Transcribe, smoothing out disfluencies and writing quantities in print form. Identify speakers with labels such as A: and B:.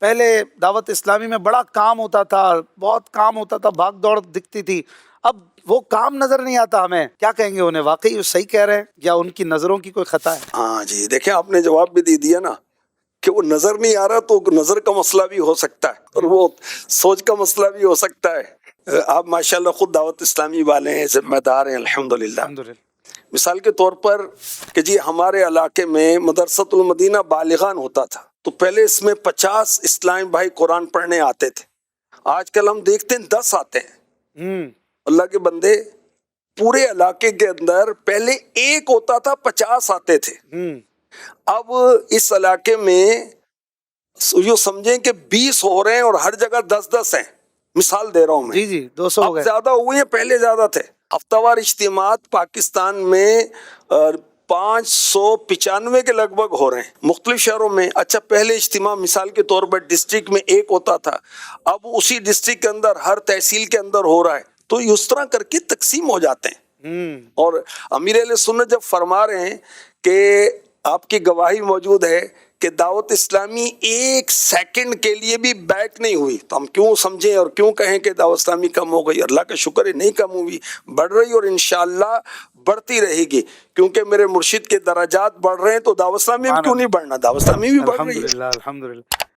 A: پہلے دعوت اسلامی میں بڑا کام ہوتا تھا، بہت کام ہوتا تھا، بھاگ دوڑ دکھتی تھی، اب وہ کام نظر نہیں آتا ہمیں. کیا کہیں گے انہیں؟ واقعی وہ صحیح کہہ رہے ہیں یا ان کی نظروں کی کوئی خطا ہے؟
B: ہاں جی، دیکھیں آپ نے جواب بھی دے دیا نا کہ وہ نظر نہیں آ رہا، تو نظر کا مسئلہ بھی ہو سکتا ہے اور وہ سوچ کا مسئلہ بھی ہو سکتا ہے. آپ ماشاءاللہ خود دعوت اسلامی والے ہیں، ذمہ دار ہیں الحمدللہ.
A: الحمدللہ.
B: مثال کے طور پر کہ جی ہمارے علاقے میں مدرسۃ المدینہ بالغان ہوتا تھا، تو پہلے اس میں 50 اسلامی بھائی قرآن پڑھنے آتے تھے. آج کل ہم دیکھتے ہیں 10 آتے ہیں. اللہ کے بندے، پورے علاقے کے اندر پہلے ایک ہوتا تھا، 50 آتے تھے. اب اس علاقے میں یوں سمجھیں کہ 20 ہو رہے ہیں اور ہر جگہ 10 ہیں. مثال دے رہا ہوں میں.
A: جی جی 200 ہو
B: اب
A: گئے.
B: زیادہ ہوئے ہیں، پہلے زیادہ تھے. ہفتہ وار اجتماعات پاکستان میں 595 کے لگ بھگ ہو رہے ہیں مختلف شہروں میں. اچھا، پہلے اجتماع مثال کے طور پر ڈسٹرکٹ میں ایک ہوتا تھا، اب اسی ڈسٹرکٹ کے اندر ہر تحصیل کے اندر ہو رہا ہے. تو اس طرح کر کے تقسیم ہو جاتے ہیں. اور امیر اہل سنت جب فرما رہے ہیں کہ آپ کی گواہی موجود ہے کہ دعوت اسلامی ایک سیکنڈ کے لیے بھی بیک نہیں ہوئی، تو ہم کیوں سمجھیں اور کیوں کہیں کہ دعوت اسلامی کم ہو گئی؟ اللہ کا شکر ہے نہیں کم ہوئی، بڑھ رہی اور انشاءاللہ بڑھتی رہے گی، کیونکہ میرے مرشد کے درجات بڑھ رہے ہیں. تو دعوت اسلامی میں کیوں نہیں بڑھنا؟ دعوت اسلامی بھی بڑھ رہی ہے.
A: الحمدللہ الحمدللہ.